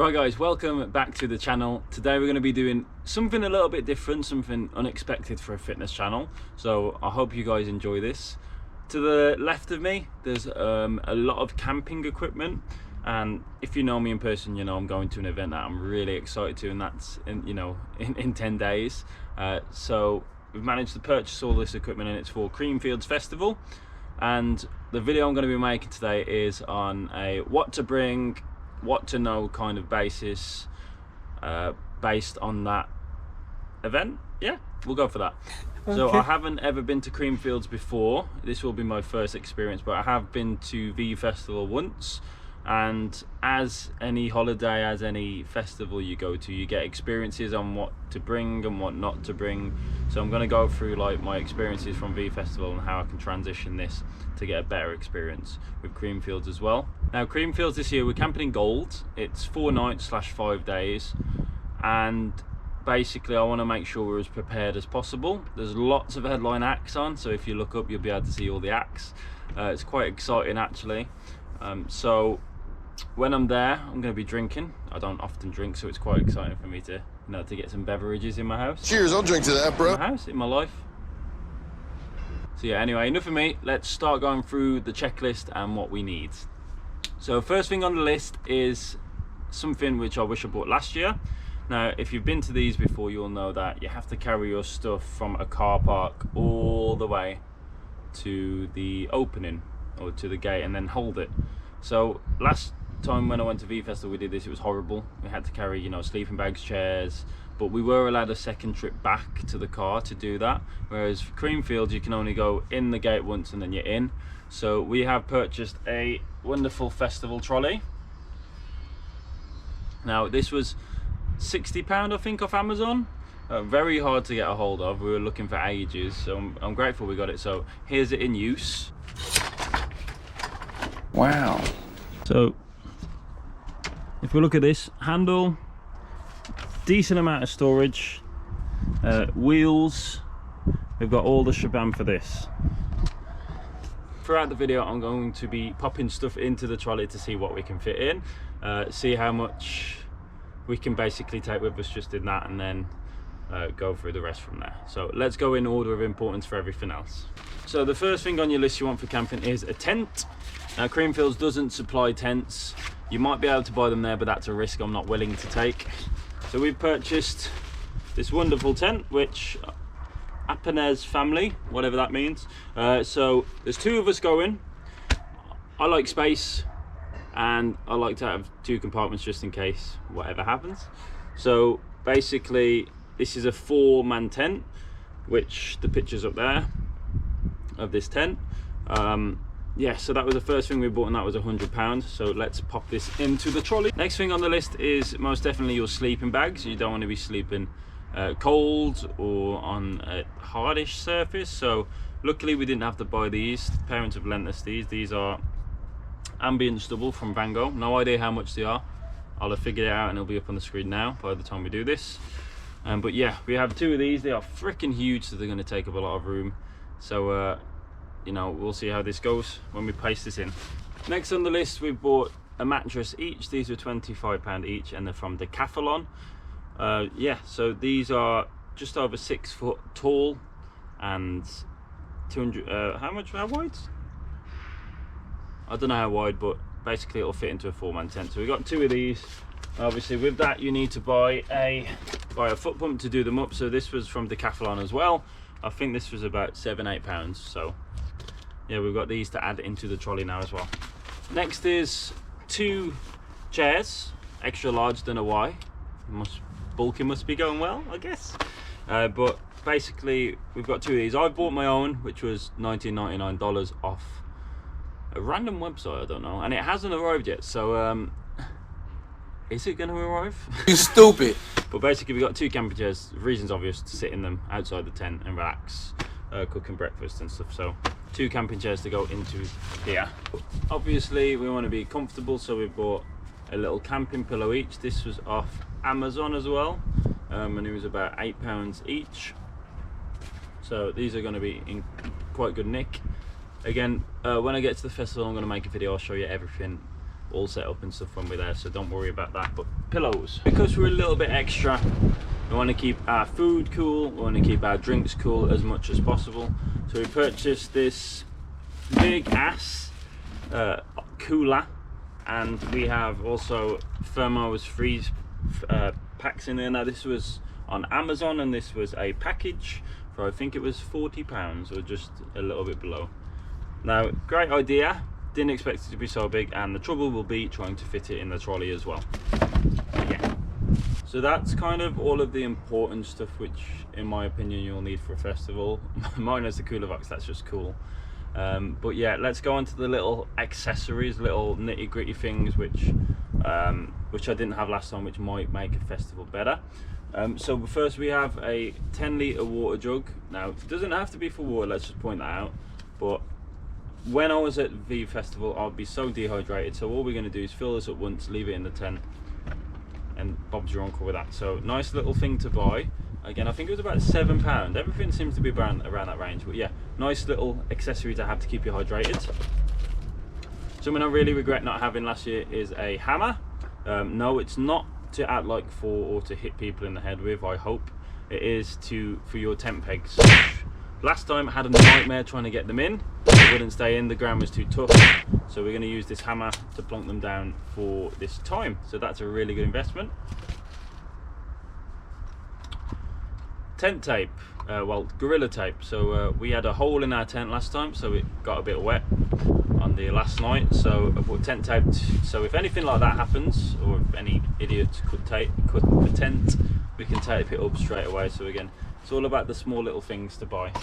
Right guys, welcome back to the channel. Today we're going to be doing something a little bit different, something unexpected for a fitness channel. So I hope you guys enjoy this. To the left of me, there's a lot of camping equipment. And if you know me in person, you know I'm going to an event that I'm really excited to, and that's in 10 days. So we've managed to purchase all this equipment, and it's for Creamfield's festival. And the video I'm going to be making today is on a what to bring, what to know kind of basis, based on that event. Yeah, we'll go for that. Okay. So I haven't ever been to Creamfields before. This will be my first experience, but I have been to V Festival once. And as any holiday, as any festival you go to, you get experiences on what to bring and what not to bring. So I'm going to go through like my experiences from V Festival and how I can transition this to get a better experience with Creamfields as well. Now Creamfields this year, we're camping in Gold. It's 4 nights / 5 days, and basically I want to make sure we're as prepared as possible. There's lots of headline acts on, so if you look up you'll be able to see all the acts. It's quite exciting actually. So when I'm there, I'm going to be drinking. I don't often drink, so it's quite exciting for me to to get some beverages in my house. Cheers, I'll drink to that, bro. In my house, in my life. So yeah, anyway, enough of me. Let's start going through the checklist and what we need. So first thing on the list is something which I wish I bought last year. Now, if you've been to these before, you'll know that you have to carry your stuff from a car park all the way to the opening or to the gate and then hold it. So last time when I went to V Festival, we did this. It was horrible. We had to carry sleeping bags, chairs, but we were allowed a second trip back to the car to do that, whereas for Creamfield you can only go in the gate once and then you're in. So we have purchased a wonderful festival trolley. Now this was £60 I think off Amazon. Very hard to get a hold of. We were looking for ages, so I'm grateful we got it. So here's it in use. Wow. So if we look at this handle, decent amount of storage, wheels, we've got all the shebang for this. Throughout the video I'm going to be popping stuff into the trolley to see what we can fit in, see how much we can basically take with us just in that, and then go through the rest from there. So let's go in order of importance for everything else. So the first thing on your list you want for camping is a tent. Now Creamfields doesn't supply tents. You might be able to buy them there, but that's a risk I'm not willing to take. So we've purchased this wonderful tent, which Apanez family, whatever that means. So there's 2 of us going. I like space, and I like to have 2 compartments just in case whatever happens. So basically this is a 4-man tent, which the picture's up there of this tent. Yeah, so that was the first thing we bought, and that was £100. So let's pop this into the trolley. Next thing on the list is most definitely your sleeping bags. You don't want to be sleeping cold or on a hardish surface. So luckily we didn't have to buy these. Parents have lent us these. These are ambient stubble from Van Gogh. No idea how much they are. I'll have figured it out and it'll be up on the screen now by the time we do this. But yeah, we have 2 of these. They are freaking huge, so they're going to take up a lot of room. So we'll see how this goes when we paste this in. Next on the list, we've bought a mattress each. These were £25 each, and they're from Decathlon. Yeah, so these are just over 6 foot tall and 200. How wide? I don't know how wide, but basically it'll fit into a 4-man tent. So we got 2 of these. Obviously with that you need to buy a foot pump to do them up. So this was from Decathlon as well. I think this was about £7-8. So yeah, we've got these to add into the trolley now as well. Next is 2 chairs, extra large, don't know why. Bulking must be going well, I guess. But basically we've got 2 of these. I've bought my own, which was $19.99 off a random website, I don't know, and it hasn't arrived yet. So is it going to arrive? You stupid. But basically we've got 2 camping chairs. The reason's obvious, to sit in them outside the tent and relax, cooking breakfast and stuff. So 2 camping chairs to go into here. Obviously we want to be comfortable, so we bought a little camping pillow each. This was off Amazon as well, and it was about £8 each. So these are going to be in quite good nick. Again, when I get to the festival I'm going to make a video. I'll show you everything all set up and stuff when we're there, so don't worry about that. But pillows, because we're a little bit extra, we want to keep our food cool, we want to keep our drinks cool as much as possible. So we purchased this big ass cooler, and we have also Thermo's freeze packs in there. Now this was on Amazon, and this was a package for, I think it was £40 or just a little bit below. Now, great idea, didn't expect it to be so big, and the trouble will be trying to fit it in the trolley as well. Yeah, so that's kind of all of the important stuff which in my opinion you'll need for a festival. Minus the cooler box, that's just cool. But yeah, let's go on to the little accessories, little nitty-gritty things which I didn't have last time, which might make a festival better. So first we have a 10-litre water jug. Now it doesn't have to be for water, let's just point that out, but when I was at the festival I'd be so dehydrated, so all we're going to do is fill this up once, leave it in the tent, and Bob's your uncle with that. So nice little thing to buy. Again, I think it was about £7. Everything seems to be around that range, but yeah, nice little accessory to have to keep you hydrated. Something I really regret not having last year is a hammer. No, it's not to act like for or to hit people in the head with, I hope. It is for your tent pegs. Last time I had a nightmare trying to get them in. They wouldn't stay in, the ground was too tough. So we're going to use this hammer to plonk them down for this time. So that's a really good investment. Tent tape, well, gorilla tape. So we had a hole in our tent last time, so it got a bit wet on the last night. So I put tent tape, so if anything like that happens, or if any idiots cut the tent, we can tape it up straight away. So again, it's all about the small little things to buy.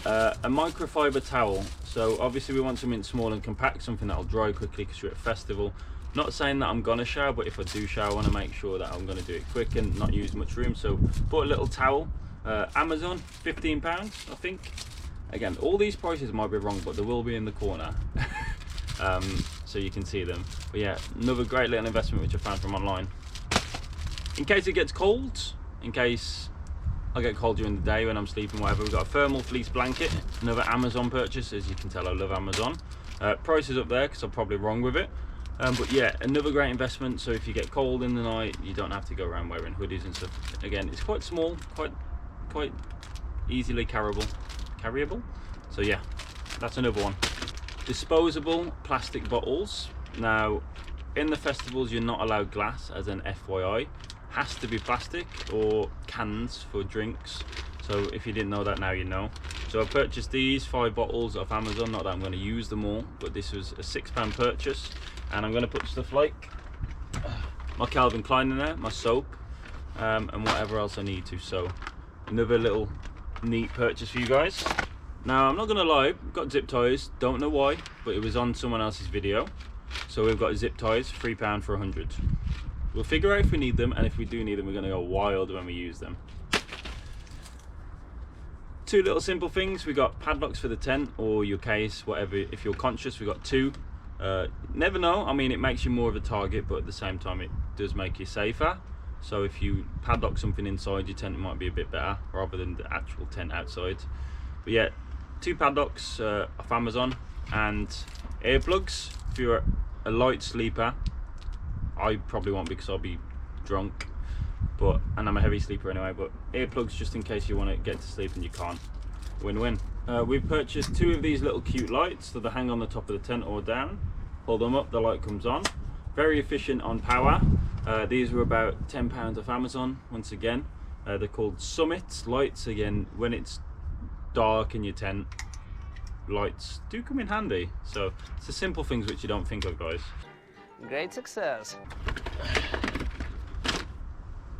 A microfiber towel. So obviously we want something small and compact, something that'll dry quickly because you're at a festival. Not saying that I'm gonna shower, but if I do shower, I want to make sure that I'm gonna do it quick and not use much room. So bought a little towel. Amazon, £15, I think. Again, all these prices might be wrong, but they will be in the corner, so you can see them. But yeah, another great little investment which I found from online. In case it gets cold, in case I get cold during the day when I'm sleeping, whatever, we've got a thermal fleece blanket, another Amazon purchase. As you can tell, I love Amazon. Price is up there because I'm probably wrong with it. But yeah, another great investment. So if you get cold in the night, you don't have to go around wearing hoodies and stuff. Again, it's quite small, quite easily carryable. So yeah, that's another one. Disposable plastic bottles. Now, in the festivals, you're not allowed glass, as an FYI. Has to be plastic or cans for drinks. So if you didn't know that, now you know. So I purchased these 5 bottles off Amazon. Not that I'm going to use them all, but this was a £6 purchase. And I'm going to put stuff like my Calvin Klein in there, my soap, and whatever else I need to. So another little neat purchase for you guys. Now I'm not going to lie, we've got zip ties. Don't know why, but it was on someone else's video. So we've got zip ties, £3 for 100. We'll figure out if we need them, and if we do need them, we're going to go wild when we use them. 2 little simple things. We got padlocks for the tent or your case, whatever. If you're conscious, we got 2. Never know, I mean, it makes you more of a target, but at the same time it does make you safer. So if you padlock something inside your tent, it might be a bit better rather than the actual tent outside. But yeah, 2 padlocks off Amazon, and earplugs. If you're a light sleeper, I probably won't because I'll be drunk, and I'm a heavy sleeper anyway, but earplugs just in case you want to get to sleep and you can't. Win-win. We've purchased 2 of these little cute lights, so they hang on the top of the tent or down. Pull them up, the light comes on. Very efficient on power. These were about £10 off Amazon, once again. They're called Summit lights. Again, when it's dark in your tent, lights do come in handy. So it's the simple things which you don't think of, guys. Great success.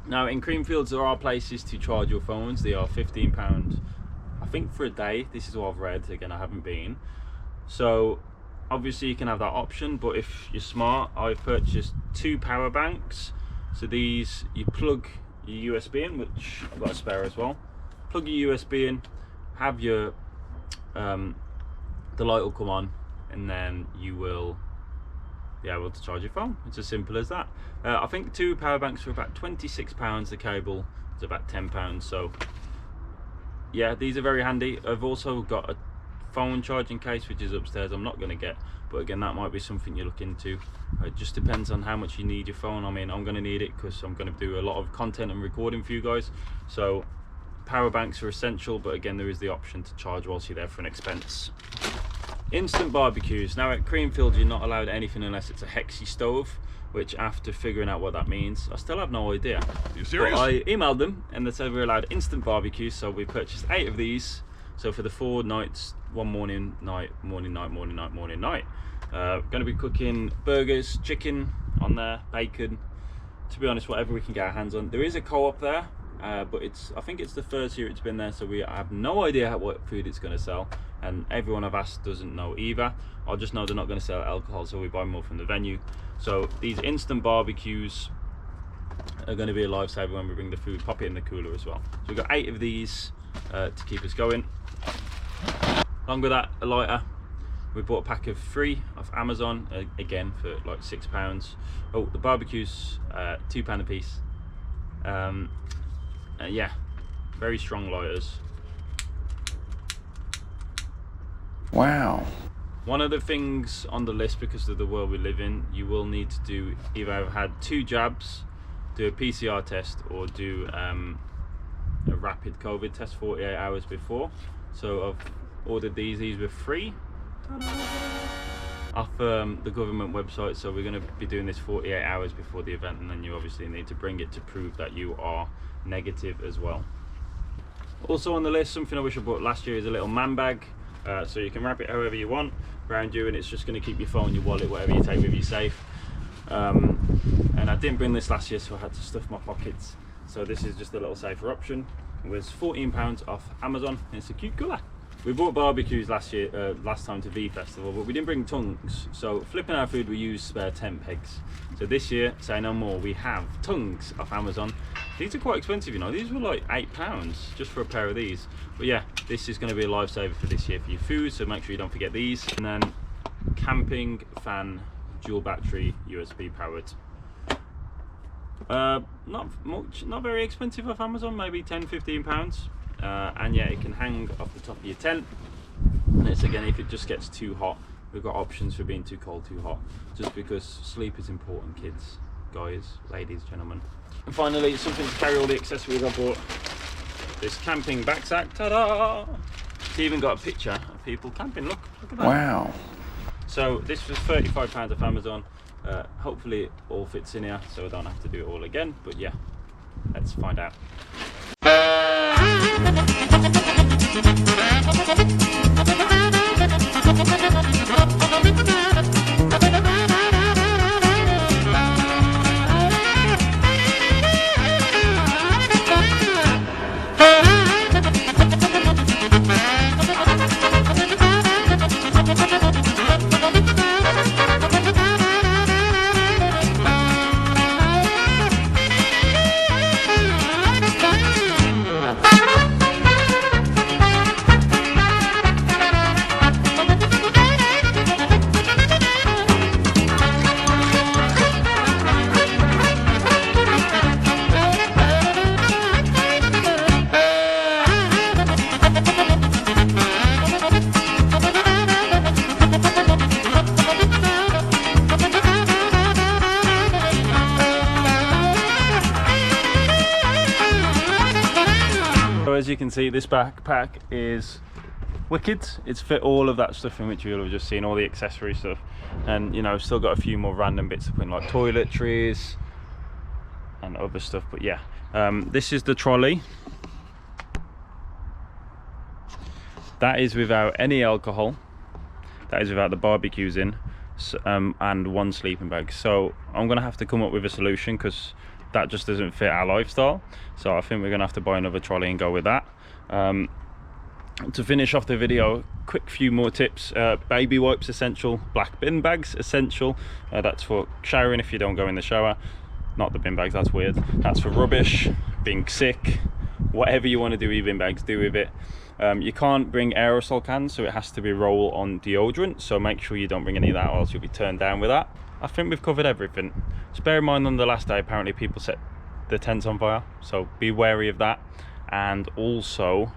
Now in Creamfields there are places to charge your phones. They are £15, I think, for a day. This is what I've read. Again, I haven't been. So obviously you can have that option, but if you're smart, I've purchased 2 power banks. So these, you plug your USB in, which I've got a spare as well. Plug your USB in, have your the light will come on, and then you will be able to charge your phone. It's as simple as that. I think 2 power banks are about £26. The cable is about £10. So yeah, these are very handy. I've also got a phone charging case, which is upstairs, I'm not going to get, but again, that might be something you look into. It just depends on how much you need your phone. I mean, I'm going to need it because I'm going to do a lot of content and recording for you guys, so power banks are essential, but again, there is the option to charge whilst you're there for an expense. Instant barbecues. Now at Creamfield, you're not allowed anything unless it's a hexi stove, which after figuring out what that means, I still have no idea. You serious? But I emailed them and they said we're allowed instant barbecues, so we purchased 8 of these. So for the 4 nights, one morning, night, morning, night, morning, night, morning, night. Going to be cooking burgers, chicken on there, bacon. To be honest, whatever we can get our hands on. There is a co-op there, but I think it's the first year it's been there, so we have no idea what food it's going to sell. And everyone I've asked doesn't know either. I just know they're not going to sell alcohol, so we buy more from the venue. So these instant barbecues are going to be a lifesaver when we bring the food. Pop it in the cooler as well. So we've got 8 of these to keep us going. Along with that, a lighter. We bought a pack of 3 off Amazon, again for like £6. Oh, the barbecues, £2 a piece. Yeah, very strong lighters. Wow. One of the things on the list, because of the world we live in, you will need to do, either have had 2 jabs, do a PCR test, or do a rapid COVID test 48 hours before. So I've ordered these were free off the government website, so we're going to be doing this 48 hours before the event, and then you obviously need to bring it to prove that you are negative as well. Also on the list, something I wish I bought last year, is a little man bag. So you can wrap it however you want around you, and it's just going to keep your phone, your wallet, whatever you take with you safe. And I didn't bring this last year, so I had to stuff my pockets. So this is just a little safer option. It was £14 off Amazon, and it's a cute colour. We bought barbecues last time to V Festival, but we didn't bring tongues. So flipping our food, we used spare tent pegs. So this year, say no more, we have tongues off Amazon. These are quite expensive, you know. These were like £8 just for a pair of these. But yeah, this is going to be a lifesaver for this year for your food, so make sure you don't forget these. And then camping fan, dual battery, USB powered. Not much, not very expensive off Amazon, maybe £10–15. And yeah, it can hang off the top of your tent. And it's, again, if it just gets too hot, we've got options for being too cold, too hot, just because sleep is important, kids, guys, ladies, gentlemen. And finally, something to carry all the accessories I bought. This camping backpack, ta-da! It's even got a picture of people camping, look at that. Wow. So this was £35 off Amazon. Hopefully it all fits in here, so I don't have to do it all again, but yeah, let's find out. As you can see, this backpack is wicked. It's fit all of that stuff in which you'll have just seen, all the accessory stuff, and you know, I've still got a few more random bits to put in, like toiletries and other stuff. But yeah, this is the trolley. That is without any alcohol, that is without the barbecues in, and 1 sleeping bag. So I'm gonna have to come up with a solution, because that just doesn't fit our lifestyle. So I think we're gonna have to buy another trolley and go with that. To finish off the video, quick few more tips. Baby wipes essential, black bin bags essential. That's for showering if you don't go in the shower. Not the bin bags, that's weird. That's for rubbish, being sick, whatever you want to do with your bin bags, do with it. You can't bring aerosol cans, so it has to be roll-on deodorant, so make sure you don't bring any of that, or else you'll be turned down with that. I think we've covered everything. Just bear in mind, on the last day, apparently people set the tents on fire, so be wary of that. And also,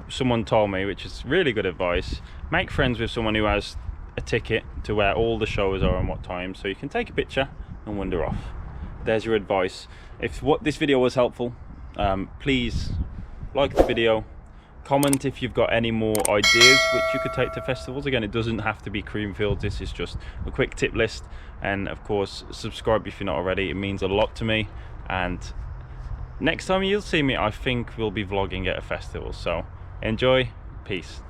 someone told me, which is really good advice, make friends with someone who has a ticket to where all the shows are and what time, so you can take a picture and wander off. There's your advice. If this video was helpful, please like the video, comment if you've got any more ideas which you could take to festivals. Again, it doesn't have to be Creamfield, this is just a quick tip list. And of course, subscribe if you're not already, it means a lot to me. And next time you'll see me, I think we'll be vlogging at a festival. So enjoy, peace.